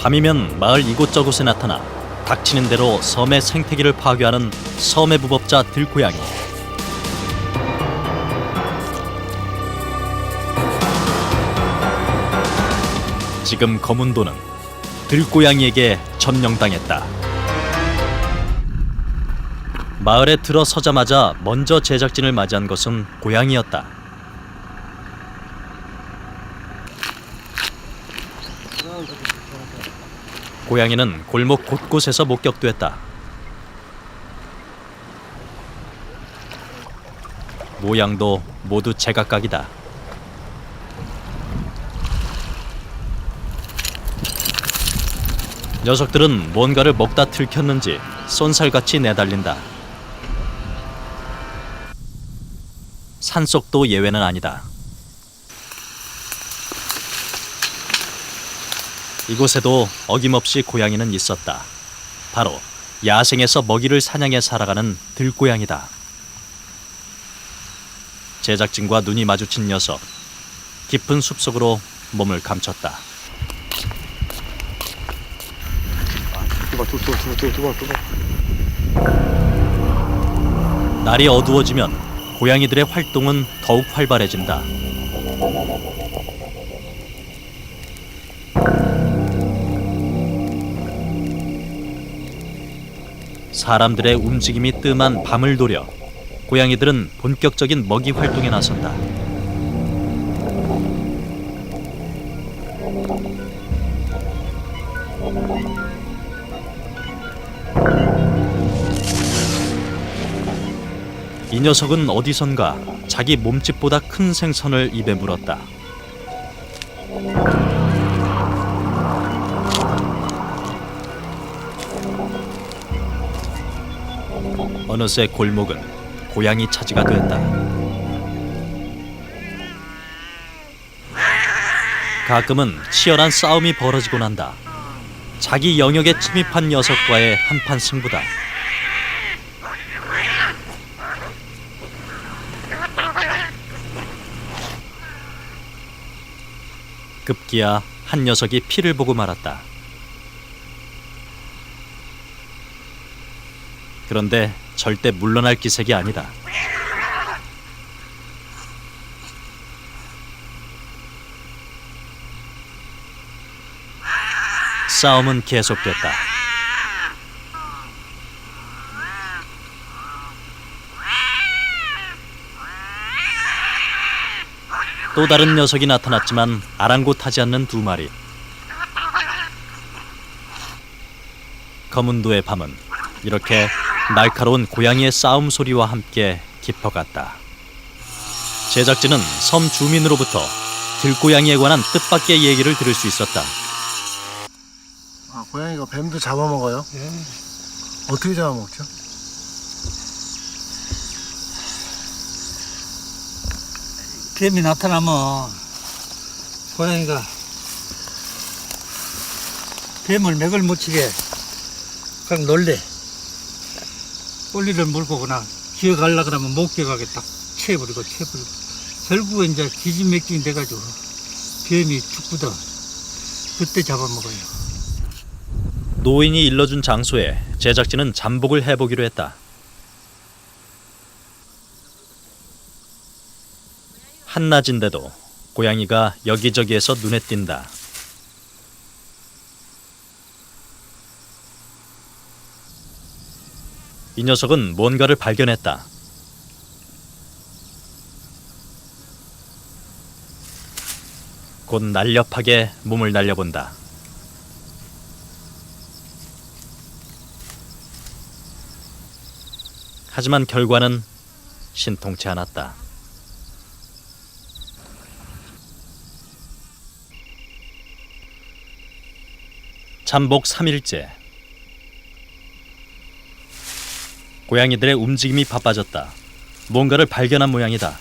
밤이면 마을 이곳저곳에 나타나 닥치는 대로 섬의 생태계를 파괴하는 섬의 무법자 들고양이. 지금 검은도는 들고양이에게 점령당했다. 마을에 들어서자마자 먼저 제작진을 맞이한 것은 고양이였다. 고양이는 골목 곳곳에서 목격됐다. 모양도 모두 제각각이다. 녀석들은 뭔가를 먹다 들켰는지 쏜살같이 내달린다. 산속도 예외는 아니다. 이곳에도 어김없이 고양이는 있었다. 바로 야생에서 먹이를 사냥해 살아가는 들고양이다. 제작진과 눈이 마주친 녀석, 깊은 숲속으로 몸을 감췄다. 날이 어두워지면 고양이들의 활동은 더욱 활발해진다. 사람들의 움직임이 뜸한 밤을 노려 고양이들은 본격적인 먹이 활동에 나선다. 이 녀석은 어디선가 자기 몸집보다 큰 생선을 입에 물었다. 어느새 골목은 고양이 차지가 됐다. 가끔은 치열한 싸움이 벌어지곤 한다. 자기 영역에 침입한 녀석과의 한판 승부다. 급기야 한 녀석이 피를 보고 말았다. 그런데 절대 물러날 기색이 아니다. 싸움은 계속됐다. 또 다른 녀석이 나타났지만 아랑곳하지 않는 두 마리. 검은도의 밤은 이렇게 날카로운 고양이의 싸움 소리와 함께 깊어갔다. 제작진은 섬 주민으로부터 들고양이에 관한 뜻밖의 얘기를 들을 수 있었다. 아, 고양이가 뱀도 잡아먹어요? 예. 어떻게 잡아먹죠? 뱀이 나타나면 고양이가 뱀을 맥을 못 치게 그냥 놀래. 꼬리를 물고 그냥 기어가려고 그러면 못 기어가게 딱 채버리고 결국에 이제 기진맥진이 돼가지고 뱀이 죽거든. 그때 잡아먹어요. 노인이 일러준 장소에 제작진은 잠복을 해보기로 했다. 한낮인데도 고양이가 여기저기에서 눈에 띈다. 이 녀석은 뭔가를 발견했다. 곧 날렵하게 몸을 날려본다. 하지만 결과는 신통치 않았다. 잠복 3일째. 고양이들의 움직임이 바빠졌다. 뭔가를 발견한 모양이다.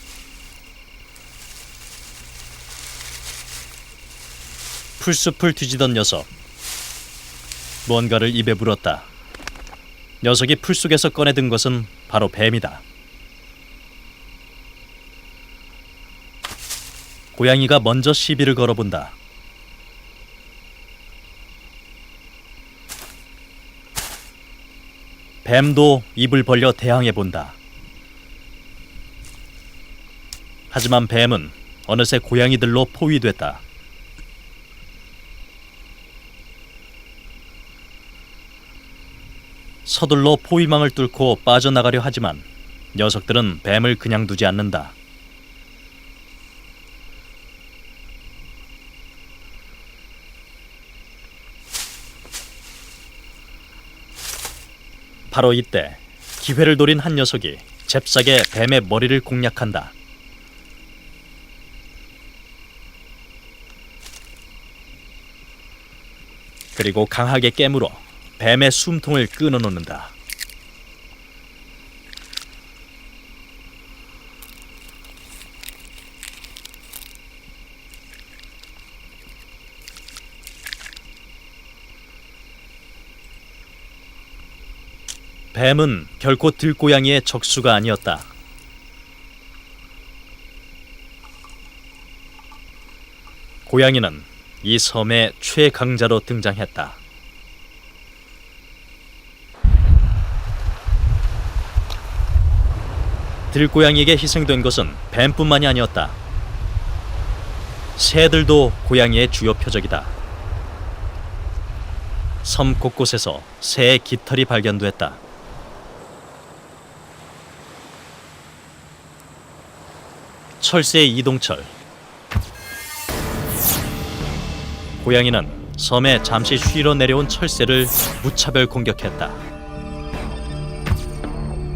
풀숲을 뒤지던 녀석. 뭔가를 입에 물었다. 녀석이 풀속에서 꺼내든 것은 바로 뱀이다. 고양이가 먼저 시비를 걸어본다. 뱀도 입을 벌려 대항해 본다. 하지만 뱀은 어느새 고양이들로 포위됐다. 서둘러 포위망을 뚫고 빠져나가려 하지만 녀석들은 뱀을 그냥 두지 않는다. 바로 이때 기회를 노린 한 녀석이 잽싸게 뱀의 머리를 공략한다. 그리고 강하게 깨물어 뱀의 숨통을 끊어놓는다. 뱀은 결코 들고양이의 적수가 아니었다. 고양이는 이 섬의 최강자로 등장했다. 들고양이에게 희생된 것은 뱀뿐만이 아니었다. 새들도 고양이의 주요 표적이다. 섬 곳곳에서 새의 깃털이 발견됐다. 철새의 이동철. 고양이는 섬에 잠시 쉬러 내려온 철새를 무차별 공격했다.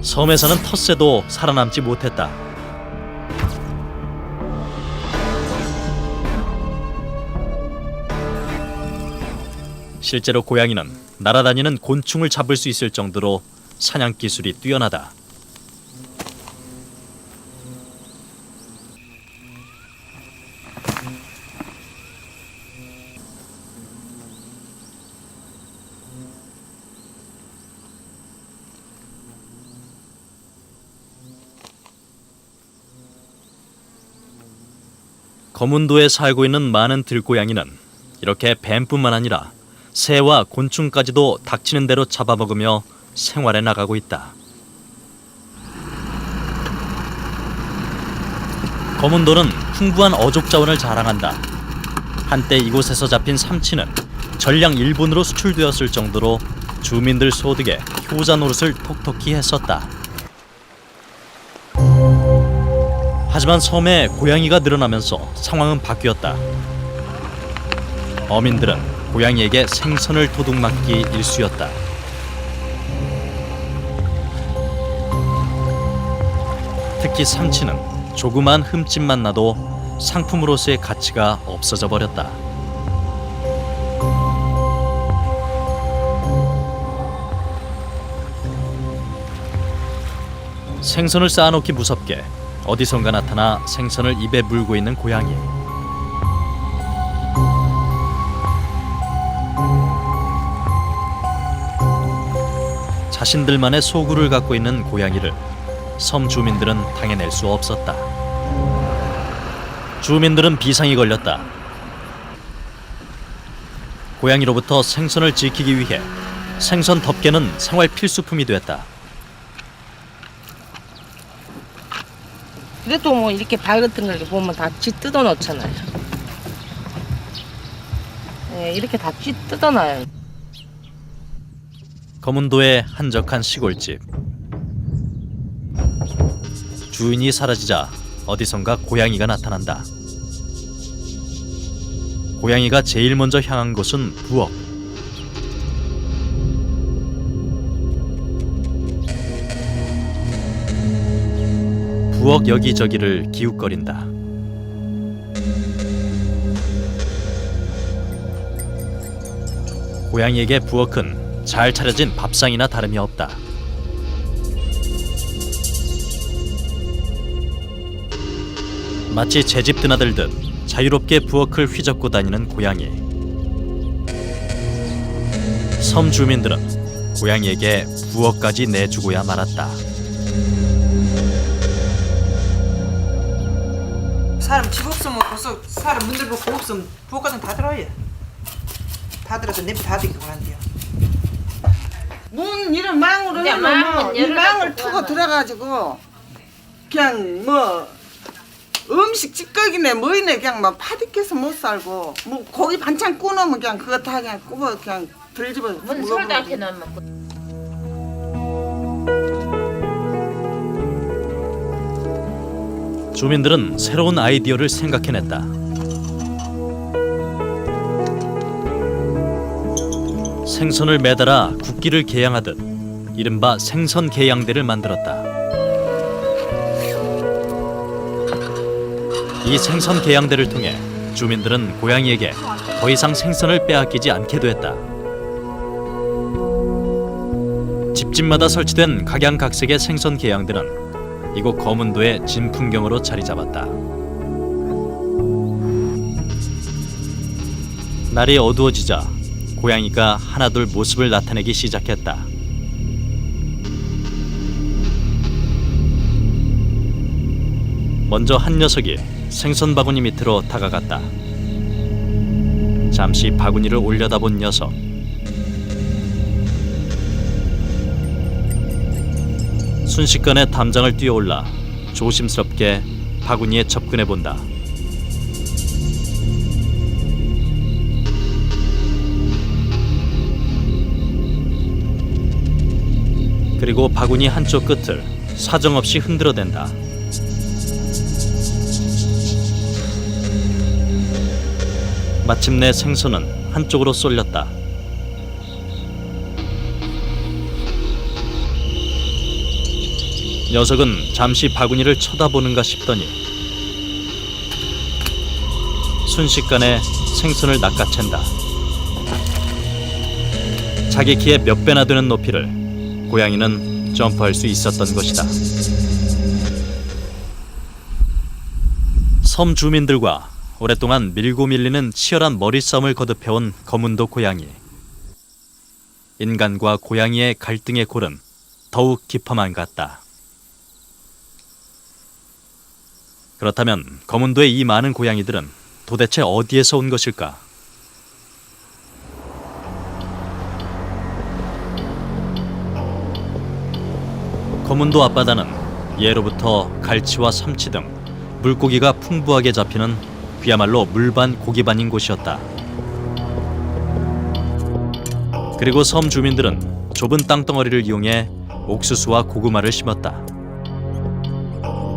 섬에 사는 텃새도 살아남지 못했다. 실제로 고양이는 날아다니는 곤충을 잡을 수 있을 정도로 사냥 기술이 뛰어나다. 거문도에 살고 있는 많은 들고양이는 이렇게 뱀뿐만 아니라 새와 곤충까지도 닥치는 대로 잡아먹으며 생활해 나가고 있다. 거문도는 풍부한 어족 자원을 자랑한다. 한때 이곳에서 잡힌 삼치는 전량 일본으로 수출되었을 정도로 주민들 소득에 효자 노릇을 톡톡히 했었다. 하지만 섬에 고양이가 늘어나면서 상황은 바뀌었다. 어민들은 고양이에게 생선을 도둑맞기 일쑤였다. 특히 삼치는 조그만 흠집만 나도 상품으로서의 가치가 없어져 버렸다. 생선을 쌓아놓기 무섭게 어디선가 나타나 생선을 입에 물고 있는 고양이. 자신들만의 소굴을 갖고 있는 고양이를 섬 주민들은 당해낼 수 없었다. 주민들은 비상이 걸렸다. 고양이로부터 생선을 지키기 위해 생선 덮개는 생활 필수품이 됐다. 그래도 뭐 이렇게 발 같은 걸 보면 다 쥐 뜯어 놓잖아요. 네, 이렇게 다 쥐 뜯어 놔요. 거문도의 한적한 시골집. 주인이 사라지자 어디선가 고양이가 나타난다. 고양이가 제일 먼저 향한 곳은 부엌. 부엌 여기저기를 기웃거린다. 고양이에게 부엌은 잘 차려진 밥상이나 다름이 없다. 마치 제 집 드나들듯 자유롭게 부엌을 휘젓고 다니는 고양이. 섬 주민들은 고양이에게 부엌까지 내주고야 말았다. 사람 집 없으면 벌써 사람 문 들고 고 없으면 부엌 같은 다 들어요. 다 들어서 냄새 다 되고 한대요. 문 이런 망으로 이제 해놓으면 망은 이 열어놓고 망을 투고 하면. 들어가지고 그냥 뭐 음식 찌꺼기네 뭐이네 그냥 막 파디께서 못 살고 뭐 고기 반찬 구우면 그냥 그거 다 그냥 굽어 그냥 들집어 문 솔도 않게 넣으면 주민들은 새로운 아이디어를 생각해냈다. 생선을 매달아 국기를 개양하듯 이른바 생선 개양대를 만들었다. 이 생선 개양대를 통해 주민들은 고양이에게 더 이상 생선을 빼앗기지 않게 됐다. 집집마다 설치된 각양각색의 생선 개양대는 이곳 거문도의 진풍경으로 자리 잡았다. 날이 어두워지자 고양이가 하나둘 모습을 나타내기 시작했다. 먼저 한 녀석이 생선 바구니 밑으로 다가갔다. 잠시 바구니를 올려다본 녀석. 순식간에 담장을 뛰어올라 조심스럽게 바구니에 접근해 본다. 그리고 바구니 한쪽 끝을 사정없이 흔들어댄다. 마침내 생선은 한쪽으로 쏠렸다. 녀석은 잠시 바구니를 쳐다보는가 싶더니 순식간에 생선을 낚아챈다. 자기 키의 몇 배나 되는 높이를 고양이는 점프할 수 있었던 것이다. 섬 주민들과 오랫동안 밀고 밀리는 치열한 머리싸움을 거듭해온 거문도 고양이. 인간과 고양이의 갈등의 골은 더욱 깊어만 갔다. 그렇다면 거문도의 이 많은 고양이들은 도대체 어디에서 온 것일까? 거문도 앞바다는 예로부터 갈치와 삼치 등 물고기가 풍부하게 잡히는 그야말로 물반 고기반인 곳이었다. 그리고 섬 주민들은 좁은 땅덩어리를 이용해 옥수수와 고구마를 심었다.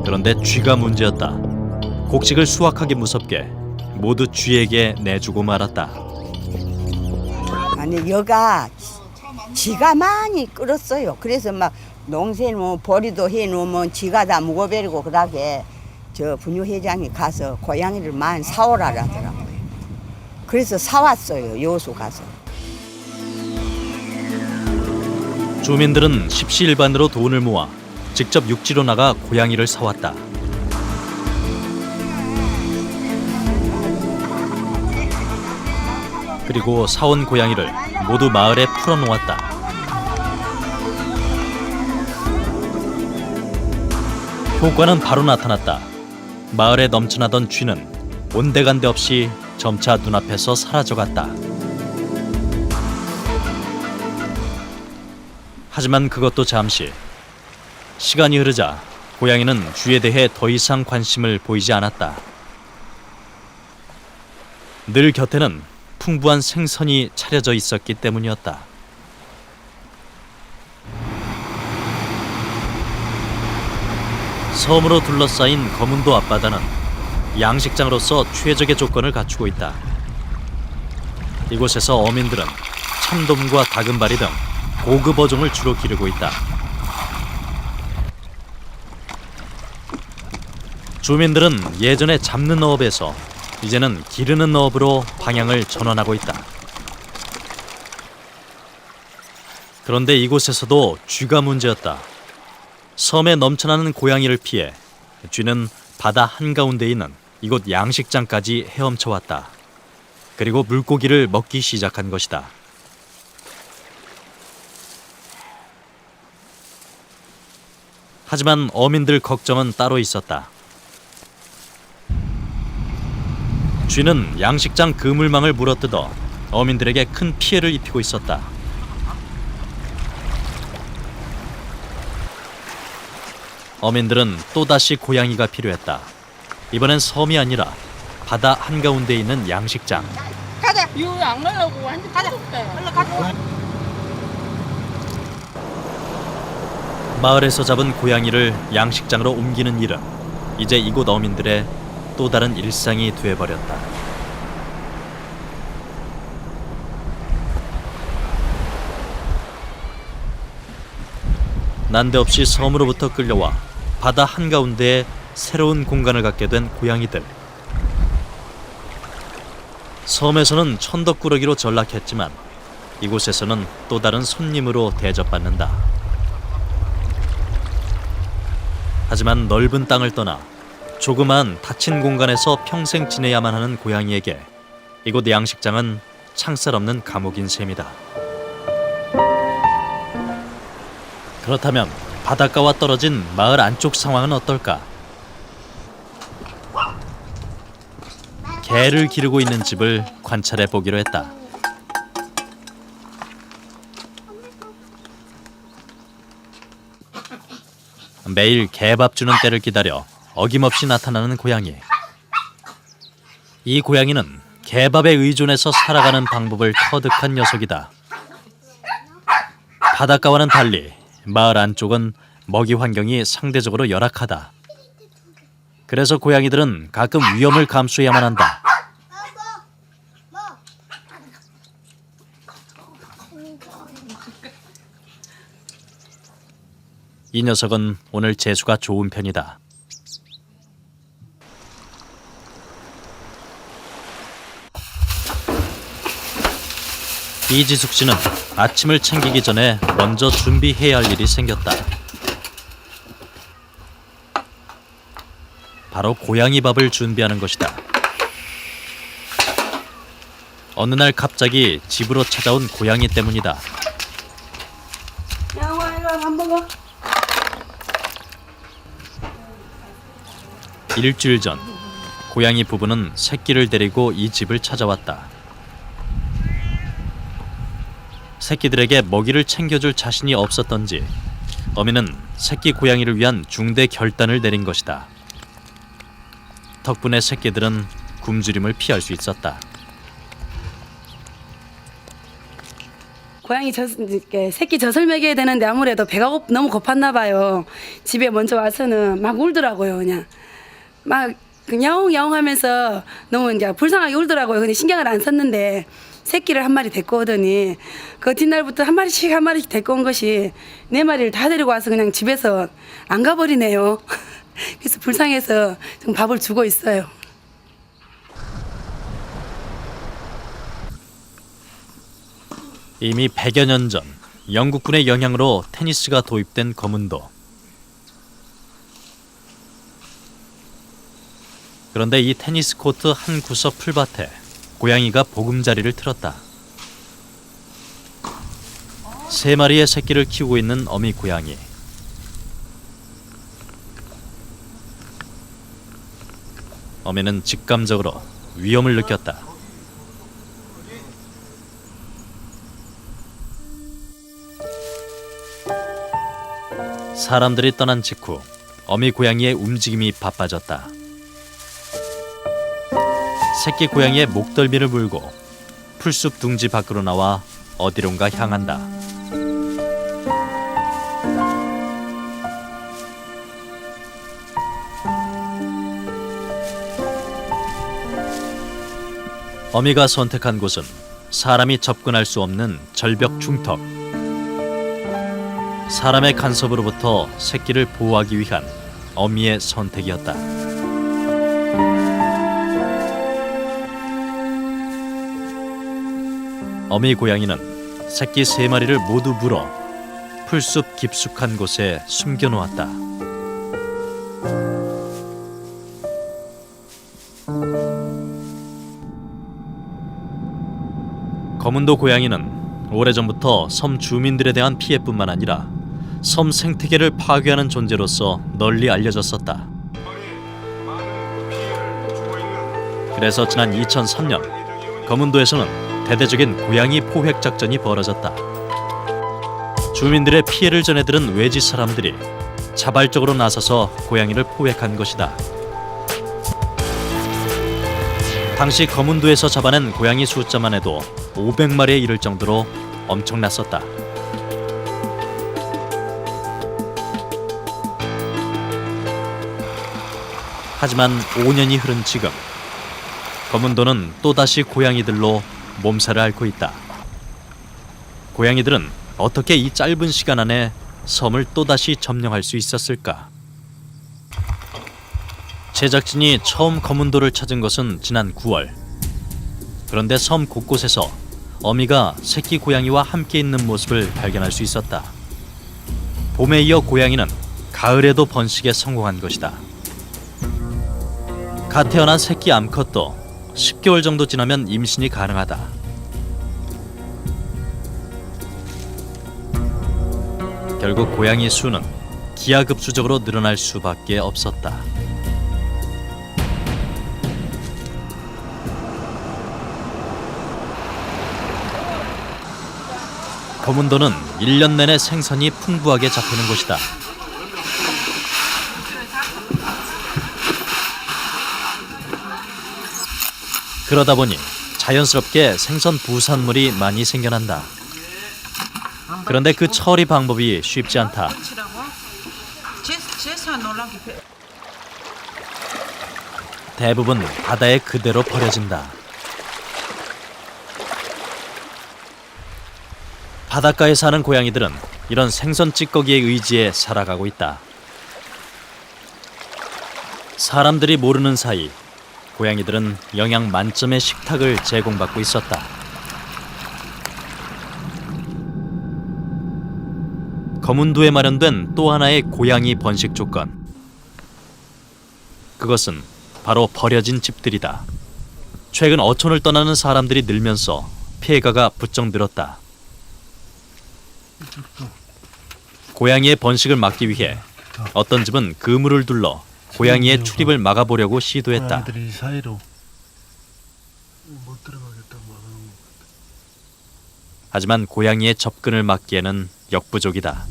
그런데 쥐가 문제였다. 곡식을 수확하기 무섭게 모두 쥐에게 내주고 말았다. 아니 여가 쥐가 많이 끌었어요. 그래서 막 농사에 뭐 보리도 해놓으면 쥐가 다 묵어버리고 그러게 저 분유회장이 가서 고양이를 많이 사오라 하더라고요. 그래서 사왔어요. 여수 가서. 주민들은 십시일반으로 돈을 모아 직접 육지로 나가 고양이를 사왔다. 그리고 사온 고양이를 모두 마을에 풀어놓았다. 효과는 바로 나타났다. 마을에 넘쳐나던 쥐는 온데간데 없이 점차 눈앞에서 사라져갔다. 하지만 그것도 잠시. 시간이 흐르자 고양이는 쥐에 대해 더 이상 관심을 보이지 않았다. 늘 곁에는 풍부한 생선이 차려져 있었기 때문이었다. 섬으로 둘러싸인 거문도 앞바다는 양식장으로서 최적의 조건을 갖추고 있다. 이곳에서 어민들은 참돔과 다금바리 등 고급 어종을 주로 기르고 있다. 주민들은 예전에 잡는 어업에서 이제는 기르는 어업으로 방향을 전환하고 있다. 그런데 이곳에서도 쥐가 문제였다. 섬에 넘쳐나는 고양이를 피해 쥐는 바다 한가운데 있는 이곳 양식장까지 헤엄쳐왔다. 그리고 물고기를 먹기 시작한 것이다. 하지만 어민들 걱정은 따로 있었다. 쥐는 양식장 그물망을 물어뜯어 어민들에게 큰 피해를 입히고 있었다. 어민들은 또다시 고양이가 필요했다. 이번엔 섬이 아니라 바다 한가운데에 있는 양식장. 이거 안 가려고 완전 가자. 마을에서 잡은 고양이를 양식장으로 옮기는 일은 이제 이곳 어민들의 또 다른 일상이 되어버렸다. 난데없이 섬으로부터 끌려와 바다 한가운데에 새로운 공간을 갖게 된 고양이들. 섬에서는 천덕꾸러기로 전락했지만 이곳에서는 또 다른 손님으로 대접받는다. 하지만 넓은 땅을 떠나 조그만 닫힌 공간에서 평생 지내야만 하는 고양이에게 이곳 양식장은 창살 없는 감옥인 셈이다. 그렇다면 바닷가와 떨어진 마을 안쪽 상황은 어떨까? 개를 기르고 있는 집을 관찰해 보기로 했다. 매일 개밥 주는 때를 기다려 어김없이 나타나는 고양이. 이 고양이는 개밥에 의존해서 살아가는 방법을 터득한 녀석이다. 바닷가와는 달리 마을 안쪽은 먹이 환경이 상대적으로 열악하다. 그래서 고양이들은 가끔 위험을 감수해야만 한다. 이 녀석은 오늘 재수가 좋은 편이다. 이지숙 씨는 아침을 챙기기 전에 먼저 준비해야 할 일이 생겼다. 바로 고양이 밥을 준비하는 것이다. 어느 날 갑자기 집으로 찾아온 고양이 때문이다. 양아, 이거 밥 먹어. 일주일 전 고양이 부부는 새끼를 데리고 이 집을 찾아왔다. 새끼들에게 먹이를 챙겨줄 자신이 없었던지 어미는 새끼 고양이를 위한 중대 결단을 내린 것이다. 덕분에 새끼들은 굶주림을 피할 수 있었다. 고양이 이렇게 새끼 젖을 먹여야 되는데 아무래도 배가 너무 고팠나 봐요. 집에 먼저 와서는 막 울더라고요. 그냥 막 야옹야옹 하면서 너무 이제 불쌍하게 울더라고요. 근데 신경을 안 썼는데 새끼를 한 마리 데리고 오더니 그 뒷날부터 한 마리씩 데리고 온 것이 네 마리를 다 데리고 와서 그냥 집에서 안 가버리네요. 그래서 불쌍해서 지금 밥을 주고 있어요. 이미 100여 년 전 영국군의 영향으로 테니스가 도입된 거문도. 그런데 이 테니스 코트 한 구석 풀밭에 고양이가 보금자리를 틀었다. 3마리의 새끼를 키우고 있는 어미 고양이. 어미는 직감적으로 위험을 느꼈다. 사람들이 떠난 직후 어미 고양이의 움직임이 바빠졌다. 새끼 고양이의 목덜미를 물고 풀숲 둥지 밖으로 나와 어디론가 향한다. 어미가 선택한 곳은 사람이 접근할 수 없는 절벽 중턱. 사람의 간섭으로부터 새끼를 보호하기 위한 어미의 선택이었다. 어미 고양이는 새끼 3마리를 모두 물어 풀숲 깊숙한 곳에 숨겨놓았다. 거문도 고양이는 오래전부터 섬 주민들에 대한 피해뿐만 아니라 섬 생태계를 파괴하는 존재로서 널리 알려졌었다. 그래서 지난 2003년 거문도에서는 대대적인 고양이 포획 작전이 벌어졌다. 주민들의 피해를 전해들은 외지 사람들이 자발적으로 나서서 고양이를 포획한 것이다. 당시 거문도에서 잡아낸 고양이 숫자만 해도 500마리에 이를 정도로 엄청났었다. 하지만 5년이 흐른 지금 거문도는 또다시 고양이들로 몸살을 앓고 있다. 고양이들은 어떻게 이 짧은 시간 안에 섬을 또다시 점령할 수 있었을까? 제작진이 처음 거문도를 찾은 것은 지난 9월. 그런데 섬 곳곳에서 어미가 새끼 고양이와 함께 있는 모습을 발견할 수 있었다. 봄에 이어 고양이는 가을에도 번식에 성공한 것이다. 갓 태어난 새끼 암컷도 10개월 정도 지나면 임신이 가능하다. 결국 고양이 수는 기하급수적으로 늘어날 수밖에 없었다. 거문도는 1년 내내 생선이 풍부하게 잡히는 곳이다. 그러다 보니 자연스럽게 생선 부산물이 많이 생겨난다. 그런데 그 처리 방법이 쉽지 않다. 대부분 바다에 그대로 버려진다. 바닷가에 사는 고양이들은 이런 생선 찌꺼기의 의지에 살아가고 있다. 사람들이 모르는 사이 고양이들은 영양 만점의 식탁을 제공받고 있었다. 거문도에 마련된 또 하나의 고양이 번식 조건. 그것은 바로 버려진 집들이다. 최근 어촌을 떠나는 사람들이 늘면서 피해가가 부쩍 늘었다. 고양이의 번식을 막기 위해 어떤 집은 그물을 둘러 고양이의 출입을 막아보려고 시도했다. 고양이들이 사이로 못 들어가겠다고 막아놓은 것 같아. 하지만 고양이의 접근을 막기에는 역부족이다.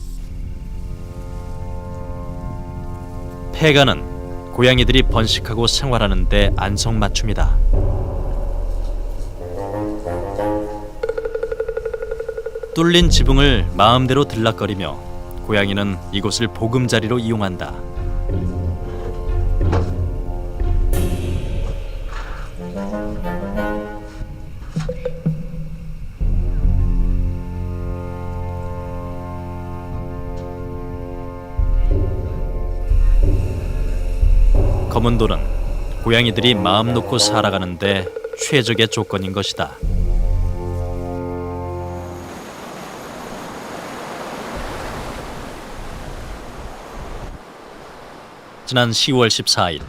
폐가는 고양이들이 번식하고 생활하는 데 안성맞춤이다. 뚫린 지붕을 마음대로 들락거리며 고양이는 이곳을 보금자리로 이용한다. 거문도는 고양이들이 마음 놓고 살아가는데 최적의 조건인 것이다. 지난 10월 14일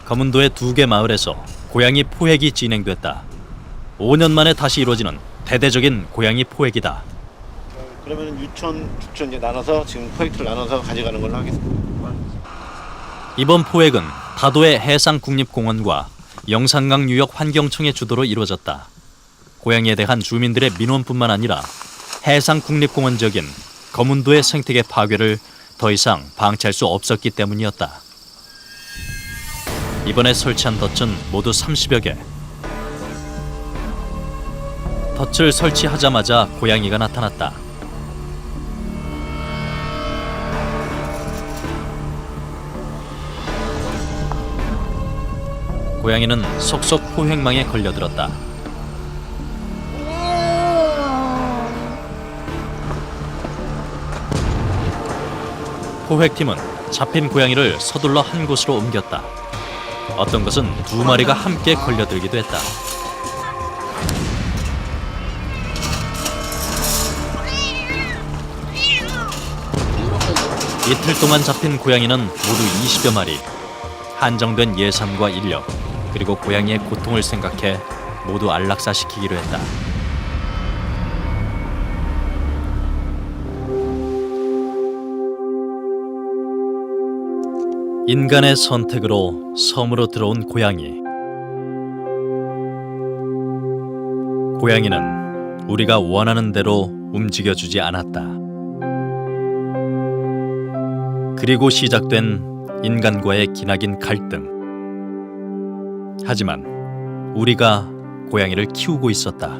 거문도의 2개 마을에서 고양이 포획이 진행됐다. 5년 만에 다시 이루어지는 대대적인 고양이 포획이다. 그러면 유천, 죽천 이제 나눠서 지금 포획트를 나눠서 가져가는 걸로 하겠습니다. 이번 포획은 다도의 해상국립공원과 영산강 유역 환경청의 주도로 이루어졌다. 고양이에 대한 주민들의 민원뿐만 아니라 해상국립공원 지역인 거문도의 생태계 파괴를 더 이상 방치할 수 없었기 때문이었다. 이번에 설치한 덫은 모두 30여 개. 덫을 설치하자마자 고양이가 나타났다. 고양이는 속속 포획망에 걸려들었다. 포획팀은 잡힌 고양이를 서둘러 한 곳으로 옮겼다. 어떤 것은 2마리가 함께 걸려들기도 했다. 이틀 동안 잡힌 고양이는 모두 20여 마리. 한정된 예산과 인력, 그리고 고양이의 고통을 생각해 모두 안락사시키기로 했다. 인간의 선택으로 섬으로 들어온 고양이. 고양이는 우리가 원하는 대로 움직여주지 않았다. 그리고 시작된 인간과의 기나긴 갈등. 하지만 우리가 고양이를 키우고 있었다.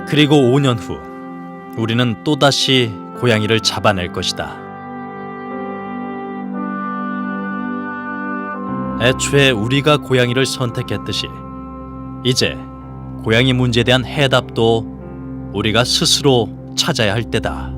그리고 5년 후 우리는 또다시 고양이를 잡아낼 것이다. 애초에 우리가 고양이를 선택했듯이 이제 고양이 문제에 대한 해답도 우리가 스스로 찾아야 할 때다.